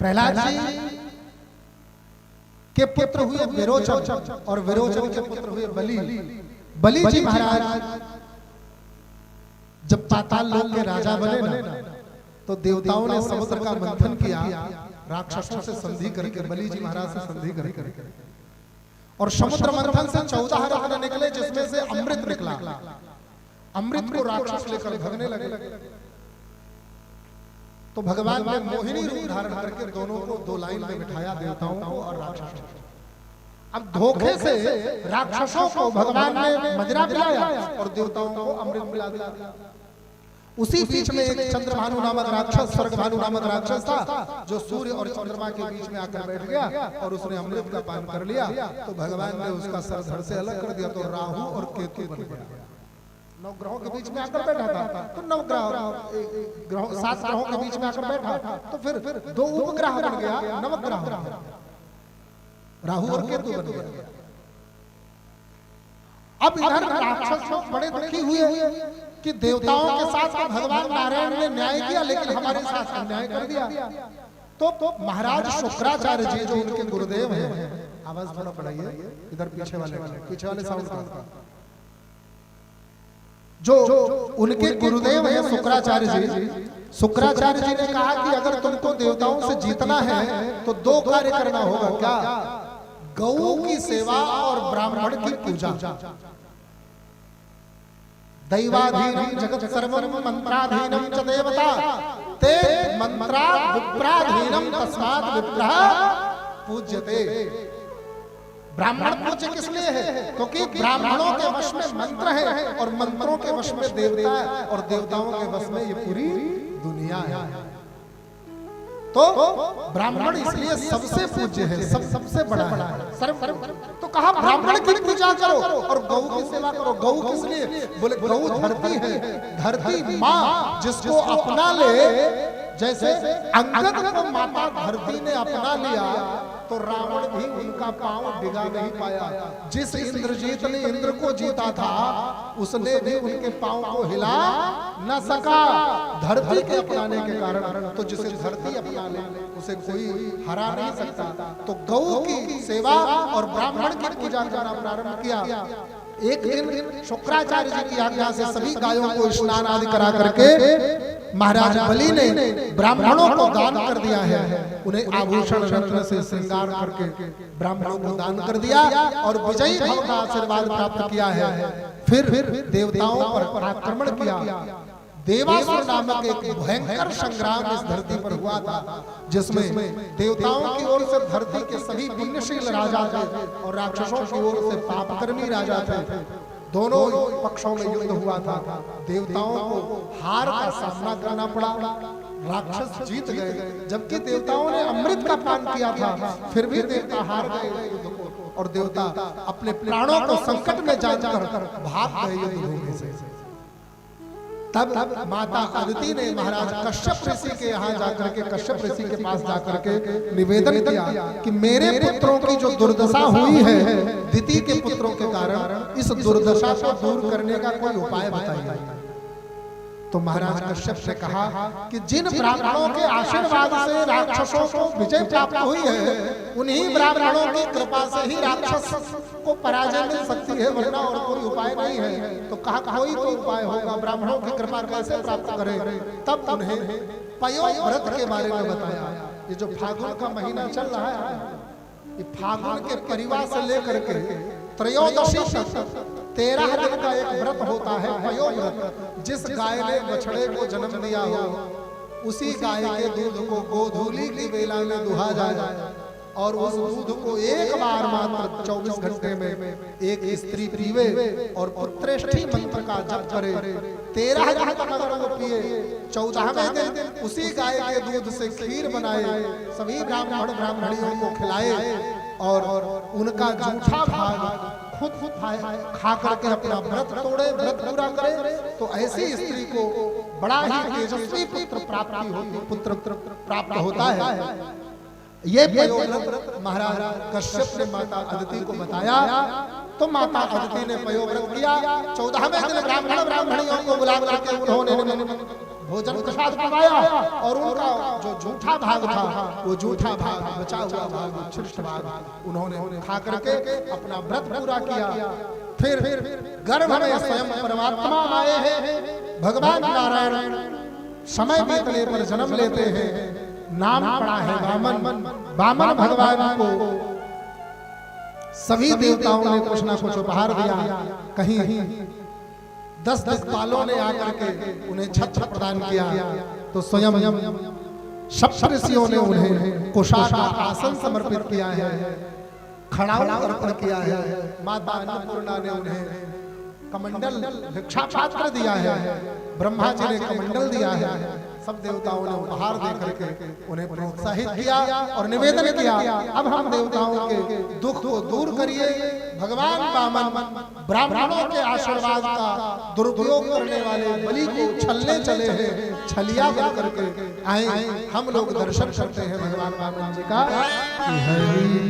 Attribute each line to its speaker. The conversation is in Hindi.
Speaker 1: प्रहलाद जी के पुत्र हुए विरोचन और विरोचन के पुत्र हुए बलि। बलि जी महाराज जब पाताल लोक के राजा बने ना, तो देवताओं ने समुद्र का मंथन किया, राक्षसों से संधि करके, बलि जी महाराज से संधि करके, और समुद्र मंथन से 14 रत्न निकले, जिसमें से अमृत निकला। अमृत को राक्षस लेकर भगने लगे। तो भगवान ने मोहिनी रूप धारण करके दोनों को 2 लाइन में बिठाया, देवताओं को और राक्षसों को। अब धोखे से राक्षसों को भगवान ने मदिरा पिलाया और देवताओं को अमृत पिला दिया। उसी बीच में एक चंद्रभानु नामक राक्षस, स्वर्गभानु नामक राक्षस था, जो सूर्य और चंद्रमा के बीच में आकर बैठ गया और उसने अमृत का पान कर लिया। तो भगवान ने उसका सर धड़ से अलग कर दिया, तो राहु और केतु बन गया। 9 ग्रहों के बीच में आकर बैठा था, तो 9 ग्रह 7 ग्रहों के बीच में आकर बैठा, तो फिर 2 उपग्रह बन गया, नवग्रह, राहु और केतु बन गया। अब इधर राक्षस लोग बड़े दुखी हुए कि देवताओं के साथ तो भगवान नारायण ने न्याय किया, लेकिन हमारे साथ अन्याय कर दिया। तो महाराज शुक्राचार्य जी, जो उनके गुरुदेव हैं, आवाज थोड़ा बढ़ाइए, इधर पीछे वाले साउंड का, जो उनके गुरुदेव हैं शुक्राचार्य जी, शुक्राचार्य जी ने कहा कि अगर तुमको देवताओं से जीतना है तो 2 कार्य करना होगा। क्या? गौ की सेवा और ब्राह्मण की पूजा। दैवाधीनम जगत सर्वम मंत्राधीनम च देवता ते मंत्रा विप्राधीनम तस्मात् विप्रः पूज्यते। ब्राह्मण पूज्य किस लिए है? क्योंकि ब्राह्मणों के वश में मंत्र है और मंत्रों के वश में देवता है, और देवताओं के वश में ये पूरी दुनिया है। तो ब्राह्मण इसलिए सबसे पूज्य है, सबसे बड़ा है। तो कहा ब्राह्मण की पूजा करो और गौ की सेवा करो। गौ किस लिए? बोले गौ धरती है, धरती माँ जिसको अपना ले। जैसे अंगद को माता धरती ने अपना लिया, तो रावण भी उनका पांव डिगा नहीं पाया। जिस इंद्रजीत ने इंद्र को जीता था, उसने भी उनके पांव को हिला न सका, धरती के अपनाने के कारण। तो जिसे धरती अपना ले, उसे कोई हरा नहीं सकता। तो गौ की सेवा और ब्राह्मण की पूजा करना प्रारंभ किया। एक दिन शुक्राचार्य जी की आज्ञा से सभी गायों को स्नान आदि करा करके महाराज बलि ने ब्राह्मणों को दान कर दिया है। उन्हें आभूषण रत्न से श्रृंगार करके ब्राह्मणों को दान कर दिया और विजयी भव का आशीर्वाद प्राप्त किया है। फिर देवताओं पर आक्रमण किया। देवासुर नामक एक भयंकर संग्राम इस धरती पर हुआ था, जिसमें देवताओं की ओर से धरती के सभी पुण्यशील राजा थे और राक्षसों की ओर से पापकर्मी राजा थे। दोनों पक्षों में युद्ध हुआ था। देवताओं को हार का सामना करना पड़ा, राक्षस जीत गए। जबकि देवताओं ने अमृत का पान किया था, फिर भी देवता हार गए युद्ध को, और देवता अपने प्राणों को संकट में जानकर भाग गए युद्ध भूमि से। तब माता अदिति ने महाराज कश्यप ऋषि के यहाँ जाकर के, कश्यप ऋषि के पास जाकर के निवेदन किया कि मेरे पुत्रों की जो दुर्दशा हुई है दिति के पुत्रों के कारण, इस दुर्दशा को दूर करने का कोई उपाय बताइए। तो महाराज कश्यप ने कहा कि जिन ब्राह्मणों के आशीर्वाद से राक्षसों को विजय प्राप्त हुई है, उन्हीं ब्राह्मणों की कृपा से ही राक्षस को पराजय मिल सकती है, वरना और कोई उपाय नहीं है। तो कहा कोई तो उपाय होगा, ब्राह्मणों की कृपा कैसे प्राप्त करें। तब उन्हें पयोग व्रत के बारे में बताया। ये जो फागुन का महीना चल रहा है, ये फागुन के परिवार से लेकर के त्रयोदशी तक 13 दिन का एक व्रत होता है, पयोग व्रत। जिस गाय ने बछड़े को जन्म दिया हो, उसी गाय के दूध को गोधूली की बेला में दुहा जाए और उस दूध को एक बार मात्र 24 घंटे में एक स्त्री पीवे और पुत्रेष्ठी मंत्र का जप करे। 13 दिन तक अगर वो पिए, 14वें दिन उसी गाय के दूध से खीर बनाए, सभी ब्राह्मण ब्राह्मणियों को खिलाए और उनका जूठा भाग खुद खा करके अपना व्रत तोड़े, व्रत पूरा करे, तो ऐसी स्त्री को बड़ा ही तेजस्वी पुत्र प्राप्त होता है। ये पयोव्रत महाराज कश्यप ने माता अदिति को बताया। तो माता अदिति ने पयोव्रत किया। 14वें दिन ब्राह्मण ब्राह्मणियों को बुला करके उन्होंने भोजन प्रसाद करवाया और उनका जो झूठा भाग था वो झूठा भाग, बचा हुआ भाग, उच्छिष्ट भाग उन्होंने खा करके अपना व्रत पूरा किया। फिर गर्भ में स्वयं परमात्मा आए हैं, भगवान नारायण समय बीतने पर जन्म लेते हैं, नाम पड़ा है वामन। वामन भगवान को सभी देवताओं ने कुछ ना कुछ उपहार दिया। कहीं 10 दिक्पालों ने आकर के उन्हें छत्र प्रदान किया, तो स्वयं सप्तऋषियों ने उन्हें कुशा का आसन समर्पित किया है, खड़ाऊ अर्पण किया है। माता अन्नपूर्णा ने उन्हें कमंडल भिक्षा पात्र दिया है, ब्रह्मा जी ने कमंडल दिया है। सब देवताओं ने उपहार दे करके उन्हें प्रोत्साहित किया और निवेदन किया, अब हम देवताओं के दुख को दूर करिए। भगवान वामन ब्राह्मणों के आशीर्वाद का दुरुपयोग करने वाले बलि को छलने चले हैं, छलिया बन करके आए, हम लोग दर्शन करते हैं भगवान वामन जी का। हरि